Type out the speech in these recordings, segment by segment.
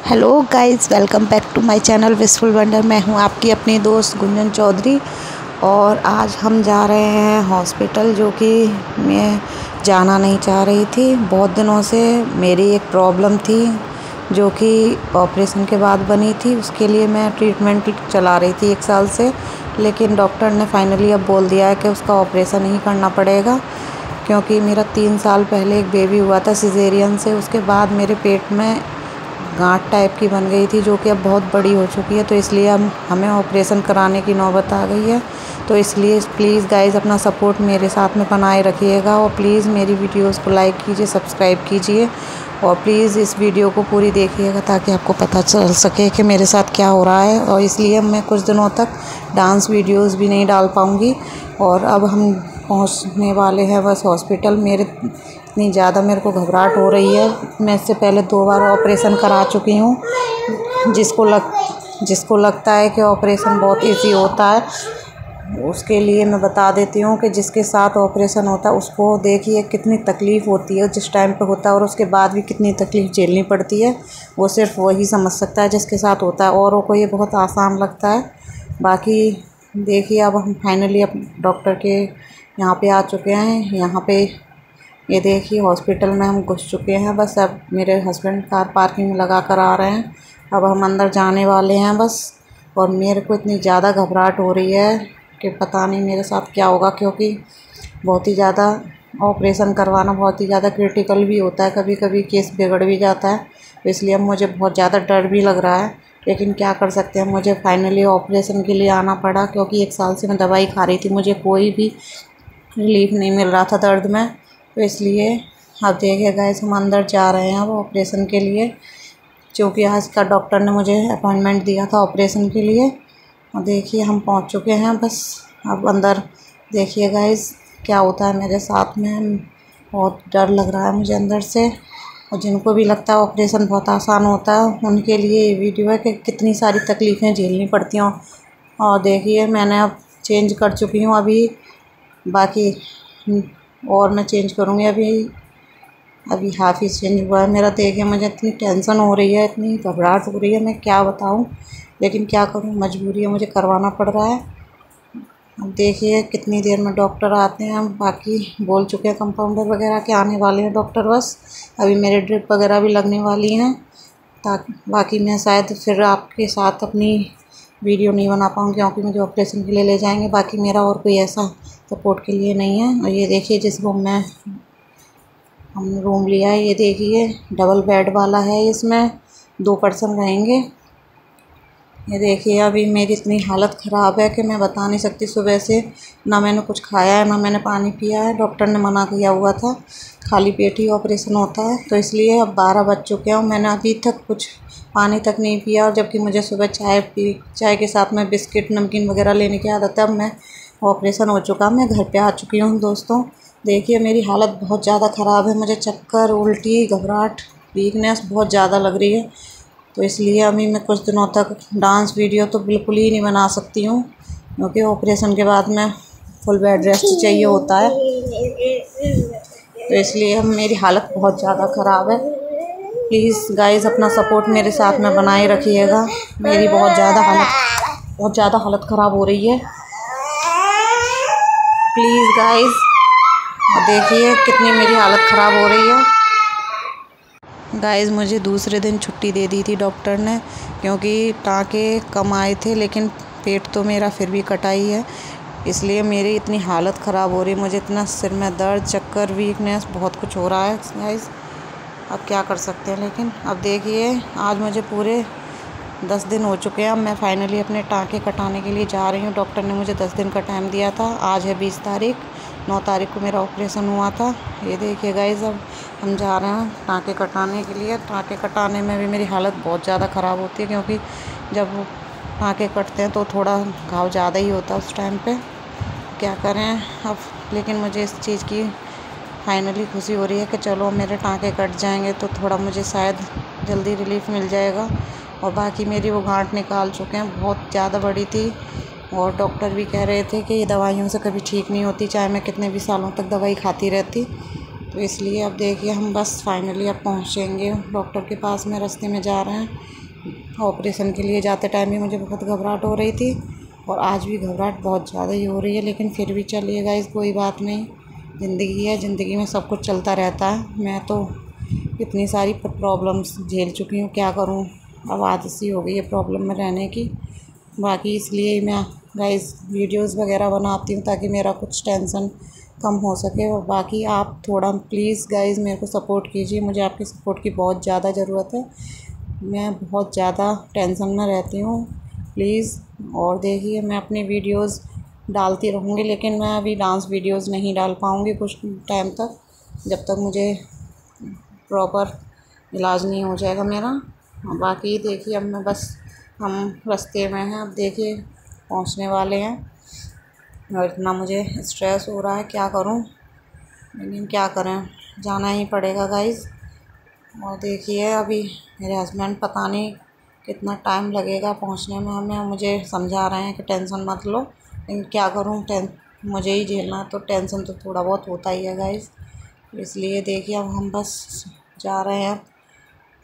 Hello guys, welcome back to my channel wishful wonder. मैं हूं आपकी अपनी दोस्त गुंजन चौधरी और आज हम जा रहे हैं हॉस्पिटल, जो कि मैं जाना नहीं चाह रही थी। बहुत दिनों से मेरी एक प्रॉब्लम थी जो कि ऑपरेशन के बाद बनी थी। उसके लिए मैं ट्रीटमेंट चला रही थी 1 साल से, लेकिन डॉक्टर ने फाइनली अब बोल दिया है कि उसका ऑपरेशन ही करना पड़ेगा, क्योंकि मेरा 3 साल पहले एक बेबी हुआ था सिजेरियन से। उसके बाद मेरे पेट में गांठ टाइप की बन गई थी, जो कि अब बहुत बड़ी हो चुकी है। तो इसलिए अब हमें ऑपरेशन कराने की नौबत आ गई है। तो इसलिए प्लीज़ गाइज़ अपना सपोर्ट मेरे साथ में बनाए रखिएगा और प्लीज़ मेरी वीडियोस को लाइक कीजिए, सब्सक्राइब कीजिए और प्लीज़ इस वीडियो को पूरी देखिएगा ताकि आपको पता चल सके कि मेरे साथ क्या हो रहा है। और इसलिए मैं कुछ दिनों तक डांस वीडियोस भी नहीं डाल पाऊँगी। और अब हम पहुंचने वाले हैं बस हॉस्पिटल। इतनी ज़्यादा मेरे को घबराहट हो रही है। मैं इससे पहले 2 बार ऑपरेशन करा चुकी हूँ। जिसको लगता है कि ऑपरेशन बहुत इजी होता है, उसके लिए मैं बता देती हूँ कि जिसके साथ ऑपरेशन होता है उसको देखिए कितनी तकलीफ़ होती है जिस टाइम पे होता है, और उसके बाद भी कितनी तकलीफ़ झेलनी पड़ती है। वो सिर्फ वही समझ सकता है जिसके साथ होता है, औरों को ये बहुत आसान लगता है। बाकी देखिए, अब हम फाइनली अब डॉक्टर के यहाँ पे आ चुके हैं। यहाँ पे ये देखिए हॉस्पिटल में हम घुस चुके हैं। बस अब मेरे हस्बैंड कार पार्किंग में लगा कर आ रहे हैं। अब हम अंदर जाने वाले हैं बस। और मेरे को इतनी ज़्यादा घबराहट हो रही है कि पता नहीं मेरे साथ क्या होगा, क्योंकि बहुत ही ज़्यादा ऑपरेशन करवाना बहुत ही ज़्यादा क्रिटिकल भी होता है। कभी कभी केस बिगड़ भी जाता है। तो इसलिए अब मुझे बहुत ज़्यादा डर भी लग रहा है, लेकिन क्या कर सकते हैं। मुझे फाइनली ऑपरेशन के लिए आना पड़ा, क्योंकि 1 साल से मैं दवाई खा रही थी, मुझे कोई भी रिलीफ नहीं मिल रहा था दर्द में। तो इसलिए अब देखिए गाइस, हम अंदर जा रहे हैं अब ऑपरेशन के लिए, क्योंकि आज का डॉक्टर ने मुझे अपॉइंटमेंट दिया था ऑपरेशन के लिए। और देखिए हम पहुंच चुके हैं बस। अब अंदर देखिए गाइस क्या होता है मेरे साथ में। बहुत डर लग रहा है मुझे अंदर से। और जिनको भी लगता है ऑपरेशन बहुत आसान होता है, उनके लिए ये वीडियो है कि कितनी सारी तकलीफ़ें झेलनी पड़ती हैं। और देखिए मैंने अब चेंज कर चुकी हूँ अभी। बाकी और मैं चेंज करूँगी। अभी हाफ ही चेंज हुआ है मेरा। देखिए मुझे इतनी टेंशन हो रही है, इतनी घबराहट हो रही है, मैं क्या बताऊँ। लेकिन क्या करूँ, मजबूरी है, मुझे करवाना पड़ रहा है। अब देखिए कितनी देर में डॉक्टर आते हैं। हम बाकी बोल चुके हैं कंपाउंडर वगैरह के आने वाले हैं डॉक्टर बस। अभी मेरे ड्रिप वगैरह भी लगने वाली हैं, ताकि बाकी मैं शायद फिर आपके साथ अपनी वीडियो नहीं बना पाऊँ, क्योंकि मुझे ऑपरेशन के लिए ले जाएंगे। बाकी मेरा और कोई ऐसा सपोर्ट के लिए नहीं है। और ये देखिए जिस रूम में हमने रूम लिया है, ये देखिए डबल बेड वाला है। इसमें 2 पर्सन रहेंगे। ये देखिए अभी मेरी इतनी हालत ख़राब है कि मैं बता नहीं सकती। सुबह से ना मैंने कुछ खाया है, ना मैंने पानी पिया है। डॉक्टर ने मना किया हुआ था खाली पेट ही ऑपरेशन होता है। तो इसलिए अब 12 बज चुके हैं और मैंने अभी तक कुछ पानी तक नहीं पिया। और जबकि मुझे सुबह चाय के साथ में बिस्किट नमकीन वगैरह लेने की आदत है। अब मैं ऑपरेशन हो चुका, मैं घर पे आ चुकी हूँ दोस्तों। देखिए मेरी हालत बहुत ज़्यादा ख़राब है। मुझे चक्कर, उल्टी, घबराहट, वीकनेस बहुत ज़्यादा लग रही है। तो इसलिए अभी मैं कुछ दिनों तक डांस वीडियो तो बिल्कुल ही नहीं बना सकती हूँ, क्योंकि ऑपरेशन के बाद में फुल बेड रेस्ट चाहिए होता है। तो इसलिए अब मेरी हालत बहुत ज़्यादा ख़राब है। प्लीज़ गाइज़ अपना सपोर्ट मेरे साथ में बनाए रखिएगा। मेरी बहुत ज़्यादा हालत ख़राब हो रही है। प्लीज़ गाइज़ देखिए कितनी मेरी हालत ख़राब हो रही है। गाइज़ मुझे दूसरे दिन छुट्टी दे दी थी डॉक्टर ने, क्योंकि टाँके कम आए थे, लेकिन पेट तो मेरा फिर भी कटा ही है। इसलिए मेरी इतनी हालत ख़राब हो रही है। मुझे इतना सिर में दर्द, चक्कर, वीकनेस बहुत कुछ हो रहा है गाइज़। अब क्या कर सकते हैं। लेकिन अब देखिए आज मुझे पूरे 10 दिन हो चुके हैं। अब मैं फाइनली अपने टाँके कटाने के लिए जा रही हूँ। डॉक्टर ने मुझे 10 दिन का टाइम दिया था। आज है 20 तारीख, 9 तारीख को मेरा ऑपरेशन हुआ था। ये देखिए गाइज़ अब हम जा रहे हैं टाँके कटाने के लिए। टाँके कटाने में भी मेरी हालत बहुत ज़्यादा ख़राब होती है, क्योंकि जब टाँके कटते हैं तो थोड़ा घाव ज़्यादा ही होता है उस टाइम पे। क्या करें अब। लेकिन मुझे इस चीज़ की फाइनली खुशी हो रही है कि चलो मेरे टाँके कट जाएंगे तो थोड़ा मुझे शायद जल्दी रिलीफ मिल जाएगा। और बाकी मेरी वो गांठ निकाल चुके हैं, बहुत ज़्यादा बड़ी थी। और डॉक्टर भी कह रहे थे कि ये दवाइयों से कभी ठीक नहीं होती, चाहे मैं कितने भी सालों तक दवाई खाती रहती। तो इसलिए अब देखिए हम बस फाइनली अब पहुँचेंगे डॉक्टर के पास में, रास्ते में जा रहे हैं। ऑपरेशन के लिए जाते टाइम भी मुझे बहुत घबराहट हो रही थी और आज भी घबराहट बहुत ज़्यादा ही हो रही है, लेकिन फिर भी चलिए गाइस, कोई बात नहीं। ज़िंदगी है, ज़िंदगी में सब कुछ चलता रहता है। मैं तो इतनी सारी प्रॉब्लम्स झेल चुकी हूँ, क्या करूँ। अब आदत सी हो गई है प्रॉब्लम में रहने की। बाकी इसलिए मैं गाइस वीडियोस वगैरह बनाती हूँ ताकि मेरा कुछ टेंशन कम हो सके। और बाकी आप थोड़ा प्लीज़ गाइस मेरे को सपोर्ट कीजिए, मुझे आपकी सपोर्ट की बहुत ज़्यादा ज़रूरत है। मैं बहुत ज़्यादा टेंशन में रहती हूँ, प्लीज़। और देखिए, मैं अपनी वीडियोस डालती रहूँगी, लेकिन मैं अभी डांस वीडियोस नहीं डाल पाऊँगी कुछ टाइम तक, जब तक मुझे प्रॉपर इलाज नहीं हो जाएगा मेरा। बाकी देखिए, अब मैं बस हम रास्ते में हैं, अब देखिए पहुंचने वाले हैं। और इतना मुझे स्ट्रेस हो रहा है, क्या करूं, लेकिन क्या करें, जाना ही पड़ेगा गाइस। और देखिए, अभी मेरे हस्बैंड पता नहीं कितना टाइम लगेगा पहुंचने में हमें, मुझे समझा रहे हैं कि टेंशन मत लो, लेकिन क्या करूं, मुझे ही झेलना है, तो टेंशन तो थोड़ा बहुत होता ही है गाइस। इसलिए देखिए, अब हम बस जा रहे हैं।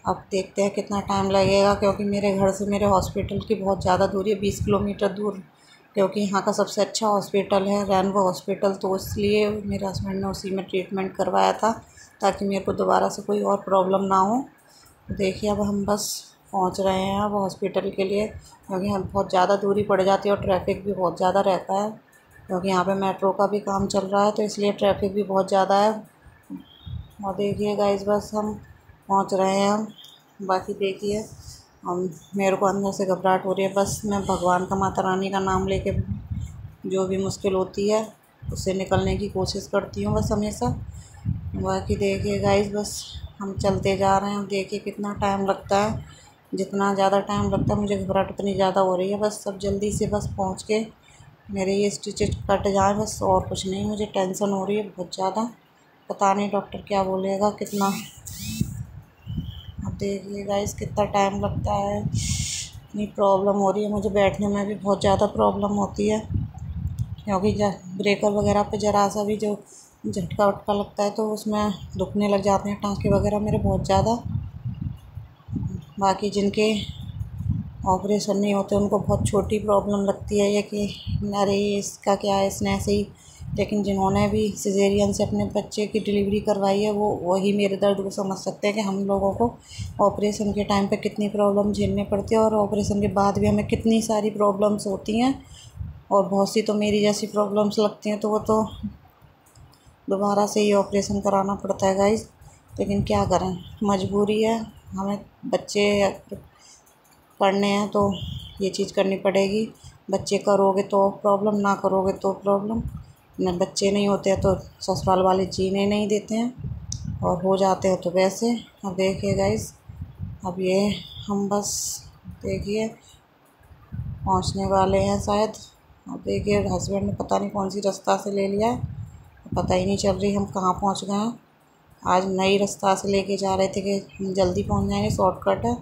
अब देखते हैं कितना टाइम लगेगा, क्योंकि मेरे घर से मेरे हॉस्पिटल की बहुत ज़्यादा दूरी है, 20 किलोमीटर दूर। क्योंकि यहाँ का सबसे अच्छा हॉस्पिटल है रैनबो हॉस्पिटल, तो इसलिए मेरे हस्बैंड ने उसी में ट्रीटमेंट करवाया था, ताकि मेरे को दोबारा से कोई और प्रॉब्लम ना हो। देखिए, अब हम बस पहुँच रहे हैं अब हॉस्पिटल के लिए, क्योंकि हम बहुत ज़्यादा दूरी पड़ जाती है और ट्रैफिक भी बहुत ज़्यादा रहता है, क्योंकि यहाँ पे मेट्रो का भी काम चल रहा है, तो इसलिए ट्रैफिक भी बहुत ज़्यादा है। और देखिए गाइस, बस हम पहुंच रहे हैं। बाकी देखिए, हम मेरे को अंदर से घबराहट हो रही है, बस मैं भगवान का, माता रानी का नाम लेके जो भी मुश्किल होती है उससे निकलने की कोशिश करती हूँ बस हमेशा। बाकी देखिए गाइस, बस हम चलते जा रहे हैं। अब देखिए कितना टाइम लगता है, जितना ज़्यादा टाइम लगता है मुझे घबराहट उतनी ज़्यादा हो रही है। बस सब जल्दी से बस पहुँच के मेरे ये स्टिचेज कट जाए बस, और कुछ नहीं। मुझे टेंशन हो रही है बहुत ज़्यादा, पता नहीं डॉक्टर क्या बोलेगा कितना। अब देखिए गाइस, कितना टाइम लगता है, इतनी प्रॉब्लम हो रही है मुझे, बैठने में भी बहुत ज़्यादा प्रॉब्लम होती है, क्योंकि ब्रेकर वगैरह पे ज़रा सा भी जो झटका वटका लगता है तो उसमें दुखने लग जाते हैं टाँके वगैरह मेरे बहुत ज़्यादा। बाकी जिनके ऑपरेशन नहीं होते उनको बहुत छोटी प्रॉब्लम लगती है ये कि अरे इसका क्या है, इसने ऐसे ही। लेकिन जिन्होंने भी सिजेरियन से अपने बच्चे की डिलीवरी करवाई है, वो वही मेरे दर्द को समझ सकते हैं कि हम लोगों को ऑपरेशन के टाइम पे कितनी प्रॉब्लम झेलनी पड़ती है, और ऑपरेशन के बाद भी हमें कितनी सारी प्रॉब्लम्स होती हैं। और बहुत सी तो मेरी जैसी प्रॉब्लम्स लगती हैं, तो वो तो दोबारा से ही ऑपरेशन कराना पड़ता है गाइस। लेकिन क्या करें, मजबूरी है, हमें बच्चे पढ़ने हैं तो ये चीज़ करनी पड़ेगी। बच्चे करोगे तो प्रॉब्लम, ना करोगे तो प्रॉब्लम। न बच्चे नहीं होते हैं तो ससुराल वाले जीने नहीं देते हैं, और हो जाते हैं तो वैसे। अब देखिए गाइस, अब ये हम बस देखिए पहुंचने वाले हैं शायद। अब देखिए, हस्बैंड ने पता नहीं कौन सी रास्ता से ले लिया है, पता ही नहीं चल रही हम कहाँ पहुंच गए हैं। आज नई रास्ता से लेके जा रहे थे कि हम जल्दी पहुंच जाएंगे, शॉर्टकट है।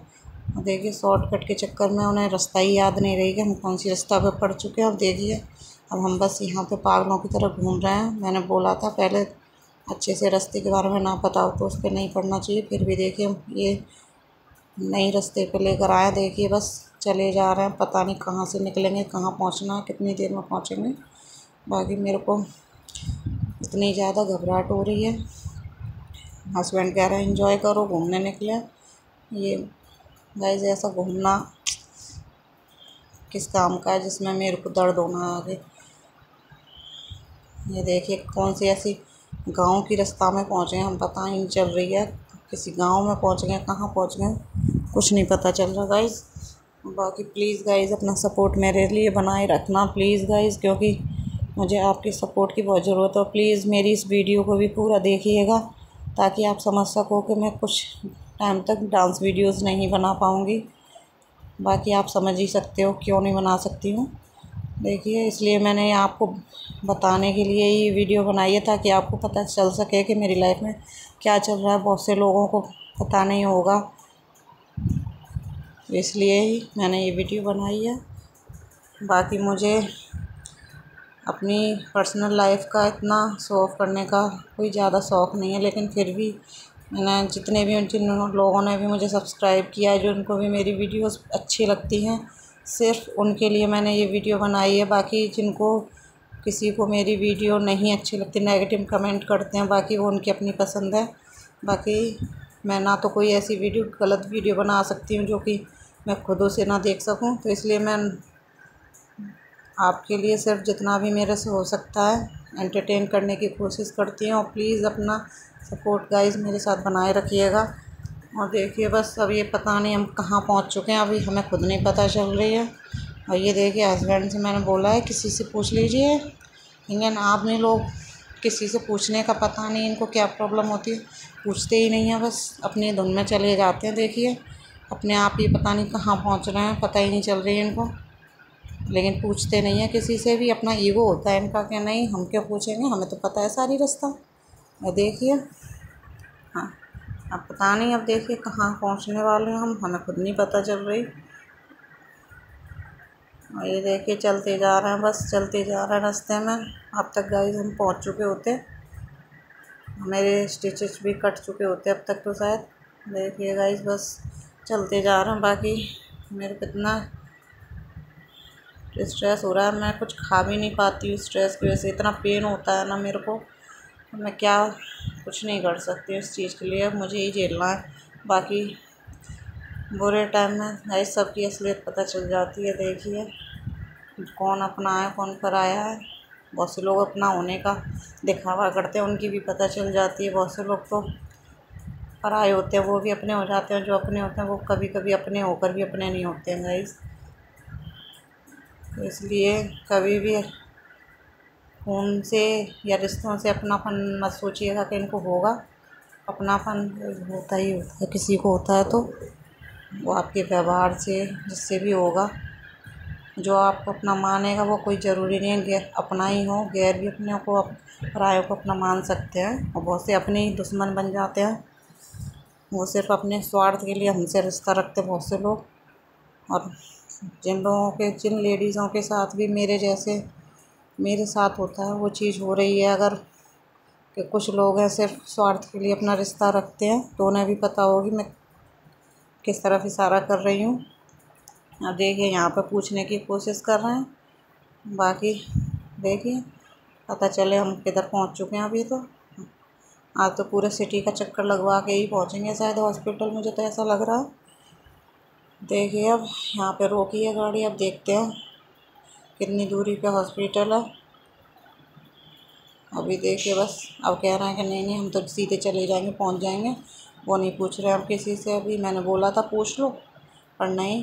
और देखिए, शॉर्टकट के चक्कर में उन्हें रास्ता ही याद नहीं रही कि हम कौन सी रास्ता पे पड़ चुके हैं। अब देखिए, अब हम बस यहाँ पे पागलों की तरह घूम रहे हैं। मैंने बोला था पहले, अच्छे से रास्ते के बारे में ना पता हो तो उस पर नहीं पड़ना चाहिए। फिर भी देखिए, हम ये नई रास्ते पे लेकर आए। देखिए, बस चले जा रहे हैं, पता नहीं कहाँ से निकलेंगे, कहाँ पहुँचना है, कितनी देर में पहुँचेंगे। बाकी मेरे को इतनी ज़्यादा घबराहट हो रही है। हस्बैंड कह रहे हैं एंजॉय करो, घूमने निकले। ये गाइस, ऐसा घूमना किस काम का है जिसमें मेरे को दर्द होना आगे। ये देखिए, कौन सी ऐसी गांव की रास्ता में पहुंचे हैं, हम पता ही नहीं चल रही है, किसी गांव में पहुंच गए, कहाँ पहुंच गए कुछ नहीं पता चल रहा गाइस। बाकी प्लीज़ गाइस, अपना सपोर्ट मेरे लिए बनाए रखना प्लीज़ गाइस, क्योंकि मुझे आपकी सपोर्ट की बहुत ज़रूरत है। प्लीज़ मेरी इस वीडियो को भी पूरा देखिएगा, ताकि आप समझ सको कि मैं कुछ टाइम तक डांस वीडियोस नहीं बना पाऊँगी। बाकी आप समझ ही सकते हो क्यों नहीं बना सकती हूँ। देखिए, इसलिए मैंने आपको बताने के लिए ये वीडियो बनाई है, ताकि आपको पता चल सके कि मेरी लाइफ में क्या चल रहा है। बहुत से लोगों को पता नहीं होगा, इसलिए ही मैंने ये वीडियो बनाई है। बाकी मुझे अपनी पर्सनल लाइफ का इतना शो ऑफ करने का कोई ज़्यादा शौक़ नहीं है, लेकिन फिर भी मैंने जितने भी जिन लोगों ने भी मुझे सब्सक्राइब किया है, जो उनको भी मेरी वीडियोस अच्छी लगती हैं, सिर्फ उनके लिए मैंने ये वीडियो बनाई है। बाकी जिनको किसी को मेरी वीडियो नहीं अच्छी लगती, नेगेटिव कमेंट करते हैं, बाकी वो उनकी अपनी पसंद है। बाकी मैं ना तो कोई ऐसी वीडियो गलत वीडियो बना सकती हूँ जो कि मैं खुद उसे ना देख सकूँ, तो इसलिए मैं आपके लिए सिर्फ जितना भी मेरे से हो सकता है एंटरटेन करने की कोशिश करती हूँ। और प्लीज़ अपना सपोर्ट गाइस मेरे साथ बनाए रखिएगा। और देखिए बस अब ये पता नहीं हम कहाँ पहुँच चुके हैं, अभी हमें खुद नहीं पता चल रही है। और ये देखिए हस्बैंड से मैंने बोला है किसी से पूछ लीजिए, लेकिन आपने लोग किसी से पूछने का पता नहीं इनको क्या प्रॉब्लम होती है, पूछते ही नहीं हैं, बस अपनी धुन में चले जाते हैं। देखिए अपने आप ही पता नहीं कहाँ पहुँच रहे हैं, पता ही नहीं चल रही है इनको, लेकिन पूछते नहीं है किसी से भी। अपना ईगो होता है इनका कि नहीं हम क्यों पूछेंगे, हमें तो पता है सारी रास्ता। और देखिए हाँ, अब पता नहीं, अब देखिए कहाँ पहुँचने वाले हैं हम, हमें खुद नहीं पता चल रही। और ये देखिए चलते जा रहे हैं, बस चलते जा रहे हैं रास्ते में। अब तक गाइस हम पहुँच चुके होते, मेरे स्टिचेस भी कट चुके होते अब तक तो शायद। देखिए गाइस बस चलते जा रहे हैं। बाकी मेरे को इतना स्ट्रेस हो रहा है, मैं कुछ खा भी नहीं पाती हूँ स्ट्रेस की वजह से, इतना पेन होता है ना मेरे को, मैं क्या कुछ नहीं कर सकती इस चीज़ के लिए, मुझे ही झेलना है। बाकी बुरे टाइम में गाइस सबकी असलियत पता चल जाती है। देखिए कौन अपना है कौन पराया है। बहुत से लोग अपना होने का दिखावा करते हैं, उनकी भी पता चल जाती है। बहुत से लोग तो पराए होते हैं, वो भी अपने हो जाते हैं। जो अपने होते हैं वो कभी कभी अपने होकर भी अपने नहीं होते हैं गाइस। तो इसलिए कभी भी खून से या रिश्तों से अपनापन मत सोचिएगा कि इनको होगा। अपनापन होता ही होता है, किसी को होता है तो वो आपके व्यवहार से जिससे भी होगा। जो आपको अपना मानेगा वो कोई ज़रूरी नहीं है गैर अपना ही हो, गैर भी अपने को परायों को अपना मान सकते हैं। और बहुत से अपने ही दुश्मन बन जाते हैं, वो सिर्फ अपने स्वार्थ के लिए हमसे रिश्ता रखते हैं बहुत से लोग। और जिन लेडीज़ों के साथ भी मेरे साथ होता है वो चीज़ हो रही है, अगर कि कुछ लोग हैं सिर्फ स्वार्थ के लिए अपना रिश्ता रखते हैं, तो उन्हें भी पता होगी मैं किस तरफ इशारा कर रही हूँ। अब देखिए यहाँ पर पूछने की कोशिश कर रहे हैं। बाकी देखिए पता चले हम किधर पहुँच चुके हैं। अभी तो आज तो पूरे सिटी का चक्कर लगवा के ही पहुँचेंगे शायद हॉस्पिटल, मुझे तो ऐसा लग रहा है। देखिए अब यहाँ पे रोकी है गाड़ी, अब देखते हैं कितनी दूरी पे हॉस्पिटल है। अभी देखिए बस अब कह रहे हैं कि नहीं हम तो सीधे चले जाएंगे, पहुंच जाएंगे, वो नहीं पूछ रहे हम किसी से। अभी मैंने बोला था पूछ लो, पर नहीं,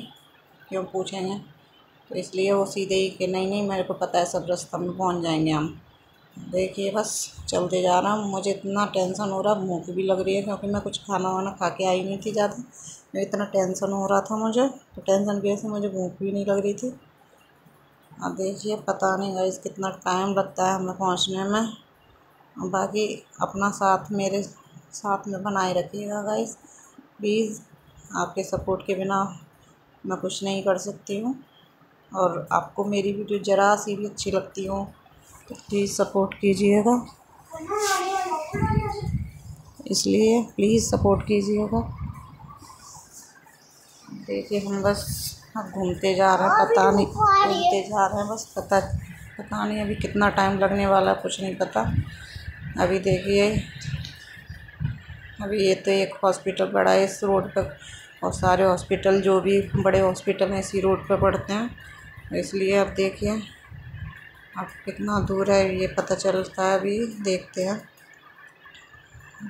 क्यों पूछेंगे। तो इसलिए वो सीधे ही कि नहीं मेरे को पता है सब रास्ता में पहुंच जाएंगे हम। देखिए बस चलते जा रहा हूँ। मुझे इतना टेंशन हो रहा, भूख भी लग रही है, क्योंकि मैं कुछ खाना वाना खा के आई नहीं थी ज़्यादा। इतना टेंशन हो रहा था मुझे, तो टेंशन की वजह से मुझे भूख भी नहीं लग रही थी। अब देखिए पता नहीं गाइस कितना टाइम लगता है हमें पहुंचने में। बाकी अपना साथ मेरे साथ में बनाए रखिएगा गाइस प्लीज़। आपके सपोर्ट के बिना मैं कुछ नहीं कर सकती हूँ। और आपको मेरी वीडियो ज़रा सी भी अच्छी लगती हो तो प्लीज़ सपोर्ट कीजिएगा, इसलिए प्लीज़ सपोर्ट कीजिएगा। देखिए हम बस अब घूमते जा रहे हैं, पता नहीं घूमते जा रहे हैं, बस पता नहीं अभी कितना टाइम लगने वाला है, कुछ नहीं पता। अभी देखिए अभी ये तो एक हॉस्पिटल पड़ा है इस रोड पर, और सारे हॉस्पिटल जो भी बड़े हॉस्पिटल हैं इसी रोड पर पड़ते हैं। इसलिए अब देखिए अब कितना दूर है ये पता चलता है, अभी देखते हैं।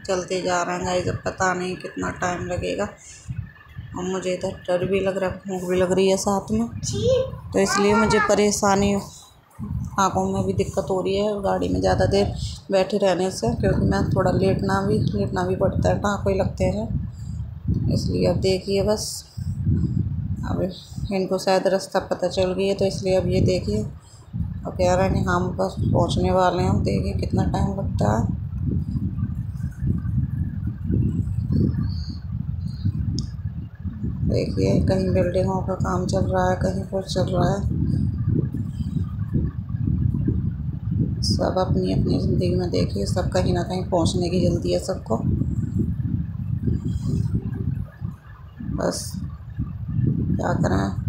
चलते जा रहे हैं गाइस, अब पता नहीं कितना टाइम लगेगा। और मुझे इधर डर भी लग रहा है, भूख भी लग रही है साथ में, तो इसलिए मुझे परेशानी, आँखों में भी दिक्कत हो रही है गाड़ी में ज़्यादा देर बैठे रहने से, क्योंकि मैं थोड़ा लेटना भी पड़ता है, टाँकों लगते हैं। इसलिए अब देखिए बस अब इनको शायद रास्ता पता चल गई है, तो इसलिए अब ये देखिए अब कह रहे हैं कि हम बस पहुंचने वाले हैं। देखिए कितना टाइम लगता है। देखिए कहीं बिल्डिंगों का काम चल रहा है, कहीं कुछ चल रहा है, सब अपनी अपनी ज़िंदगी में देखिए सब कहीं ना कहीं पहुंचने की जल्दी है सबको। बस क्या करें।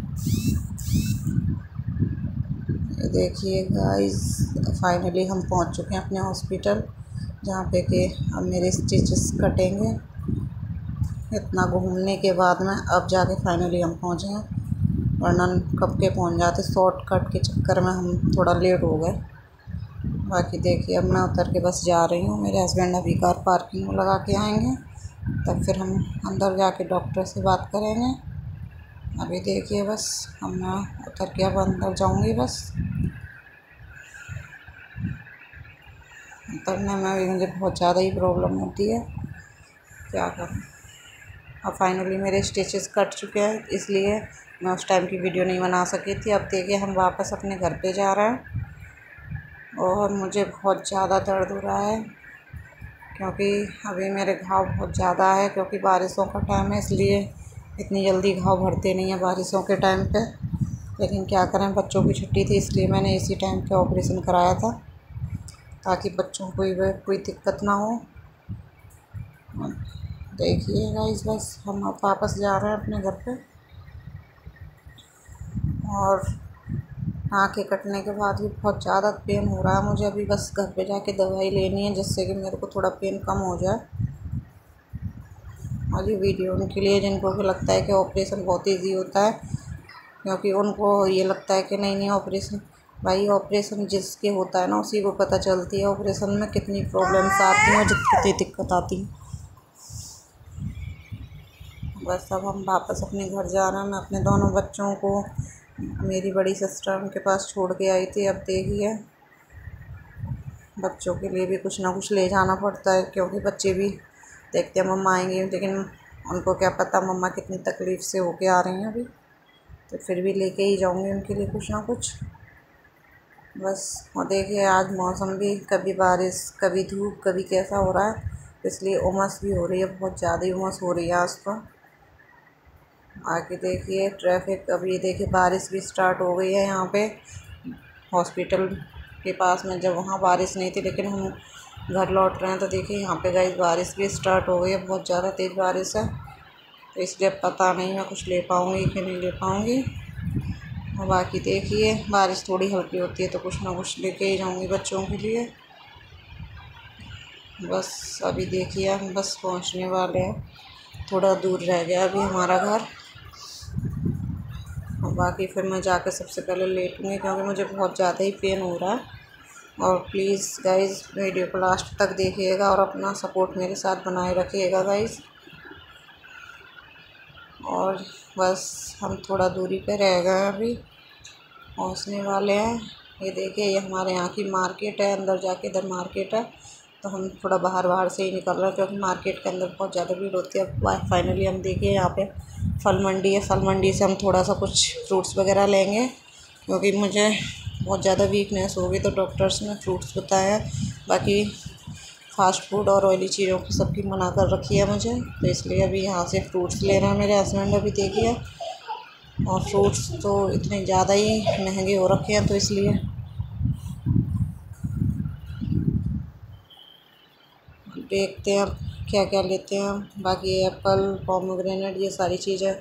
देखिए गाइस, फाइनली हम पहुंच चुके हैं अपने हॉस्पिटल, जहाँ पे कि अब मेरे स्टिचेस कटेंगे। इतना घूमने के बाद में अब जाके फाइनली हम पहुँचे हैं, वरना कब के पहुँच जाते। शॉर्टकट के चक्कर में हम थोड़ा लेट हो गए। बाकी देखिए, अब मैं उतर के बस जा रही हूँ। मेरे हस्बैंड अभी कार पार्किंग में लगा के आएंगे, तब फिर हम अंदर जाके डॉक्टर से बात करेंगे। अभी देखिए बस मैं उतर के अब अंदर जाऊँगी। बस उतरने में भी मुझे बहुत ज़्यादा ही प्रॉब्लम होती है, क्या करूँ। अब फाइनली मेरे स्टिचेस कट चुके हैं, इसलिए मैं उस टाइम की वीडियो नहीं बना सकी थी। अब देखिए हम वापस अपने घर पे जा रहे हैं और मुझे बहुत ज़्यादा दर्द हो रहा है, क्योंकि अभी मेरे घाव बहुत ज़्यादा है। क्योंकि बारिशों का टाइम है, इसलिए इतनी जल्दी घाव भरते नहीं हैं बारिशों के टाइम पे। लेकिन क्या करें, बच्चों की छुट्टी थी, इसलिए मैंने इसी टाइम पे ऑपरेशन कराया था, ताकि बच्चों को कोई दिक्कत ना हो। देखिए गाइस, बस हम अब वापस जा रहे हैं अपने घर पे। और आँखें कटने के बाद भी बहुत ज़्यादा पेन हो रहा है मुझे। अभी बस घर पे जाके दवाई लेनी है, जिससे कि मेरे को थोड़ा पेन कम हो जाए। और ये वीडियो उनके लिए जिनको भी लगता है कि ऑपरेशन बहुत ईजी होता है, क्योंकि उनको ये लगता है कि नहीं नहीं ऑपरेशन, भाई ऑपरेशन जिसके होता है ना, उसी को पता चलती है ऑपरेशन में कितनी प्रॉब्लम्स आती हैं और कितनी दिक्कत आती है। बस अब हम वापस अपने घर जा रहे हैं। मैं अपने दोनों बच्चों को मेरी बड़ी सिस्टर उनके पास छोड़ के आई थी। अब देखिए, बच्चों के लिए भी कुछ ना कुछ ले जाना पड़ता है, क्योंकि बच्चे भी देखते हैं मम्मा आएंगी, लेकिन उनको क्या पता मम्मा कितनी तकलीफ़ से होके आ रही हैं अभी। तो फिर भी लेके ही जाऊंगी उनके लिए कुछ ना कुछ। बस। और देखिए, आज मौसम भी कभी बारिश कभी धूप कभी कैसा हो रहा है, इसलिए उमस भी हो रही है, बहुत ज़्यादा ही उमस हो रही है आज तो। आगे देखिए ट्रैफिक, अभी देखिए बारिश भी स्टार्ट हो गई है यहाँ पे हॉस्पिटल के पास में। जब वहाँ बारिश नहीं थी, लेकिन हम घर लौट रहे हैं तो देखिए यहाँ पे गाइस बारिश भी स्टार्ट हो गई है, बहुत ज़्यादा तेज़ बारिश है। तो इसलिए पता नहीं मैं कुछ ले पाऊँगी कि नहीं ले पाऊँगी। और बाकी देखिए, बारिश थोड़ी हल्की होती है तो कुछ ना कुछ लेके ही जाऊँगी बच्चों के लिए। बस अभी देखिए हम बस पहुँचने वाले हैं, थोड़ा दूर रह गया अभी हमारा घर। और बाकी फिर मैं जाकर सबसे पहले लेटूँगी, क्योंकि मुझे बहुत ज़्यादा ही पेन हो रहा है। और प्लीज़ गाइज़, वीडियो को लास्ट तक देखिएगा और अपना सपोर्ट मेरे साथ बनाए रखिएगा गाइज़। और बस हम थोड़ा दूरी पे रह गए हैं, अभी पहुंचने वाले हैं। ये देखिए, ये हमारे यहाँ की मार्केट है, अंदर जाके इधर मार्केट है, तो हम थोड़ा बाहर से ही निकल रहे हैं, क्योंकि मार्केट के अंदर बहुत ज़्यादा भीड़ होती है। अब फाइनली हम देखिए यहाँ पे फल मंडी है, फल मंडी से हम थोड़ा सा कुछ फ्रूट्स वगैरह लेंगे, क्योंकि मुझे बहुत ज़्यादा वीकनेस होगी, तो डॉक्टर्स ने फ्रूट्स बताया। बाकी फ़ास्ट फूड और ऑयली चीज़ों की सबकी मना कर रखी है मुझे, तो इसलिए अभी यहाँ से फ्रूट्स ले रहे हैं मेरे हस्बैंड अभी देखिए। और फ्रूट्स तो इतने ज़्यादा ही महंगे हो रखे हैं, तो इसलिए देखते हैं क्या क्या लेते हैं। बाकी एप्पल, पोमेग्रेनेट, ये सारी चीज़ें